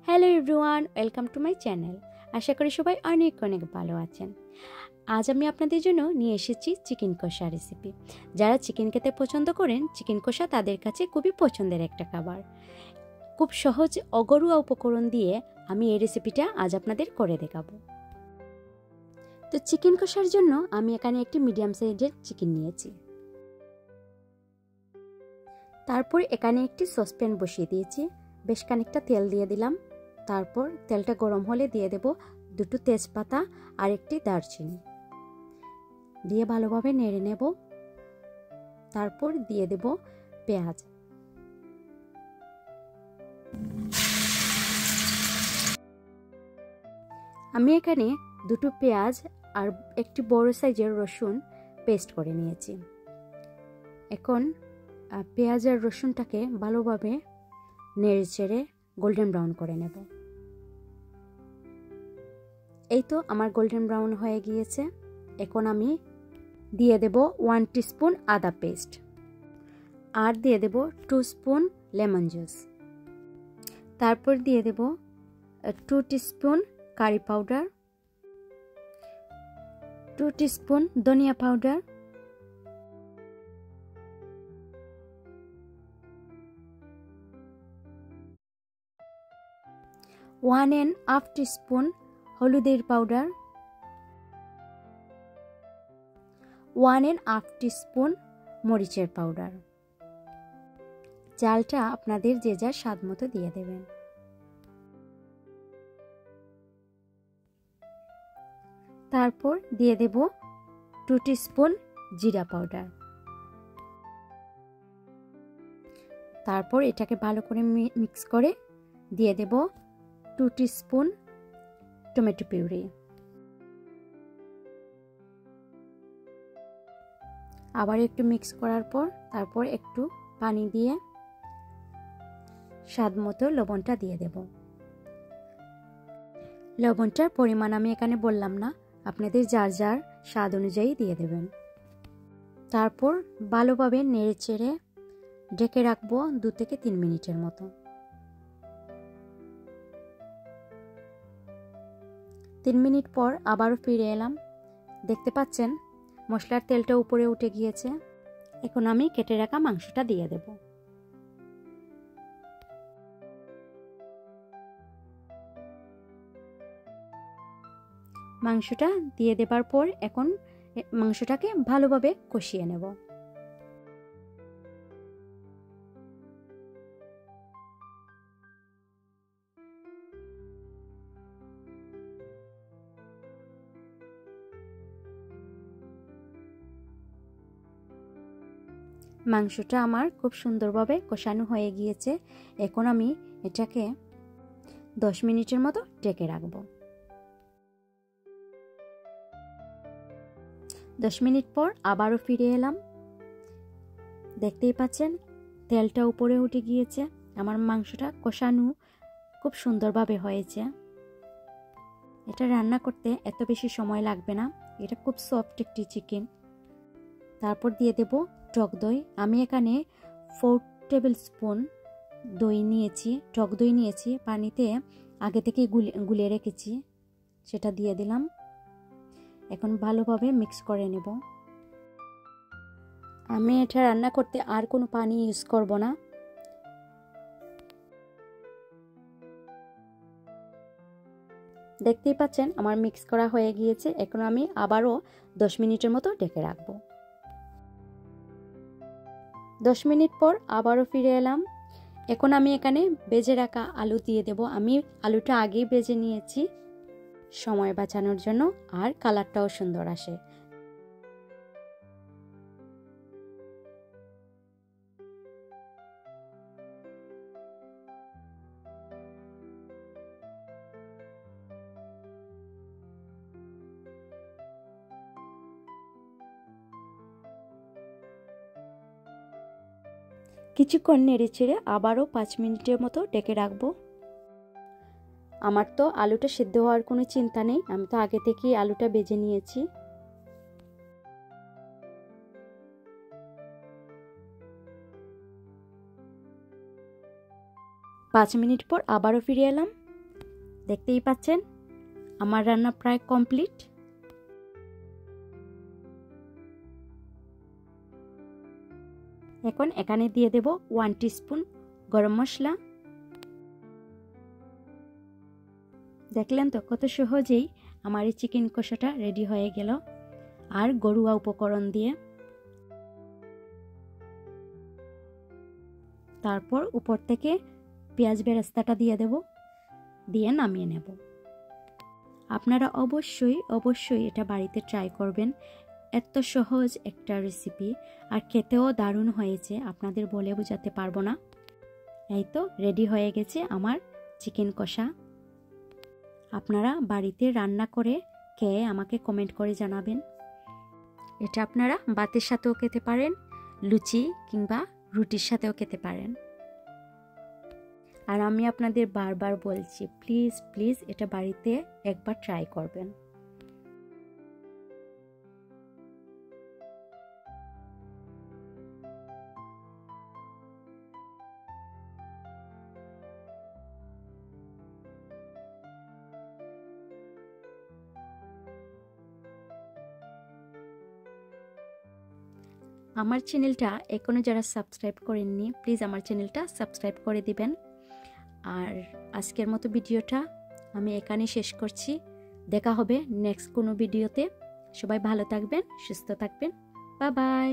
Hello everyone, welcome to my channel. আশা করি সবাই অনেক অনেক ভালো আছেন। আজ আমি আপনাদের জন্য নিয়ে এসেছি চিকেন কষা রেসিপি। যারা চিকেন খেতে পছন্দ করেন, চিকেন কষা তাদের কাছে খুবই পছন্দের একটা খাবার। খুব সহজ অঘরোয়া উপকরণ দিয়ে আমি এই রেসিপিটা আজ আপনাদের করে দেখাবো। তো চিকেন কষার জন্য আমি এখানে একটি মিডিয়াম সাইজের চিকেন নিয়েছি। তারপর এখানে একটি সসপ্যান বসিয়ে দিয়েছি, বেশ খানিকটা তেল দিয়ে দিলাম। তারপর তেলটা গরম হলে দিয়ে দেব দুটো তেজপাতা আর একটি দারচিনি, দিয়ে ভালোভাবে নেড়ে নেব। তারপর দিয়ে দেব পেঁয়াজ। আমি এখানে দুটো পেঁয়াজ আর একটি বড় সাইজের রসুন পেস্ট করে নিয়েছি। এখন পেঁয়াজ আর রসুনটাকে ভালোভাবে নেড়ে চেড়ে গোল্ডেন ব্রাউন করে নেব। এই তো আমার গোল্ডেন ব্রাউন হয়ে গিয়েছে। এখন আমি দিয়ে দেব 1 টিস্পুন আদা পেস্ট আর দিয়ে দেব 2 স্পুন লেমন জুস। তারপর দিয়ে দেব 2 টিস্পুন কারি পাউডার, 2 টিস্পুন ধনিয়া পাউডার, 1.5 টিস্পুন হলুদের পাউডার, 1.5 টিস্পুন মরিচের পাউডার। ঝালটা আপনাদের যে যার স্বাদ মতো দিয়ে দেবেন। তারপর দিয়ে দেব 2 টিস্পুন জিরা পাউডার। তারপর এটাকে ভালো করে মিক্স করে দিয়ে দেব 2 টিস্পুন টমেটো পিউরি। আবার একটু মিক্স করার পর তারপর একটু পানি দিয়ে স্বাদ মতো লবণটা দিয়ে দেব। লবণটার পরিমাণ আমি এখানে বললাম না, আপনাদের যার যার স্বাদ অনুযায়ী দিয়ে দেবেন। তারপর ভালোভাবে নেড়ে চেড়ে ঢেকে রাখবো 2 থেকে 3 মিনিটের মতো। 3 মিনিট পর আবারও ফিরে এলাম। দেখতে পাচ্ছেন মশলার তেলটা উপরে উঠে গিয়েছে। এখন আমি কেটে রাখা মাংসটা দিয়ে দেব। মাংসটা দিয়ে দেবার পর এখন মাংসটাকে ভালোভাবে কষিয়ে নেব। মাংসটা আমার খুব সুন্দরভাবে কষানো হয়ে গিয়েছে। এখন আমি এটাকে 10 মিনিটের মতো ঢেকে রাখবো। 10 মিনিট পর আবারও ফিরে এলাম। দেখতেই পাচ্ছেন তেলটা উপরে উঠে গিয়েছে। আমার মাংসটা কষানো খুব সুন্দরভাবে হয়েছে। এটা রান্না করতে এত বেশি সময় লাগবে না, এটা খুব সফট একটি চিকেন। তারপর দিয়ে দেব টক দই। আমি এখানে 4 টেবিল স্পুন দই নিয়েছি, টক দই নিয়েছি, পানিতে আগে থেকে গুলিয়ে রেখেছি, সেটা দিয়ে দিলাম। এখন ভালোভাবে মিক্স করে নেব। আমি এটা রান্না করতে আর কোনো পানি ইউজ করব না। দেখতেই পাচ্ছেন আমার মিক্স করা হয়ে গিয়েছে। এখন আমি আবারও 10 মিনিটের মতো ঢেকে রাখবো। 10 মিনিট পর আবারও ফিরে এলাম। এখন আমি এখানে ভেজে রাখা আলু দিয়ে দেব। আমি আলুটা আগেই ভেজে নিয়েছি সময় বাঁচানোর জন্য, আর কালারটাও সুন্দর আসে। কিছুক্ষণ নেড়ে চেড়ে আবারও 5 মিনিটের মতো ঢেকে রাখবো। আমার তো আলুটা সিদ্ধ হওয়ার কোনো চিন্তা নেই, আমি তো আগে থেকেই আলুটা ভেজে নিয়েছি। পাঁচ মিনিট পর আবারও ফিরে এলাম। দেখতেই পাচ্ছেন আমার রান্না প্রায় কমপ্লিট। এখন এখানে দিয়ে দেব 1 টিস্পুন গরম মশলা। দেখলেন তো কত সহজেই আমার এই চিকেন কষাটা রেডি হয়ে গেল, আর ঘরোয়া উপকরণ দিয়ে। তারপর উপর থেকে পেঁয়াজ বেরেস্তাটা দিয়ে দেব, দিয়ে নামিয়ে নেব। আপনারা অবশ্যই এটা বাড়িতে ট্রাই করবেন। এত সহজ একটা রেসিপি, আর খেতেও দারুণ হয়েছে, আপনাদের বলে বোঝাতে পারবো না। এই তো রেডি হয়ে গেছে আমার চিকেন কষা। আপনারা বাড়িতে রান্না করে খেয়ে আমাকে কমেন্ট করে জানাবেন। এটা আপনারা ভাতের সাথেও খেতে পারেন, লুচি কিংবা রুটির সাথেও খেতে পারেন। আর আমি আপনাদের বারবার বলছি, প্লিজ প্লিজ এটা বাড়িতে একবার ট্রাই করবেন। আমার চ্যানেলটা এখনো যারা সাবস্ক্রাইব করেননি, প্লিজ আমার চ্যানেলটা সাবস্ক্রাইব করে দিবেন। আর আজকের মতো ভিডিওটা আমি এখানে শেষ করছি। দেখা হবে নেক্সট কোনো ভিডিওতে। সবাই ভালো থাকবেন, সুস্থ থাকবেন। Bye bye.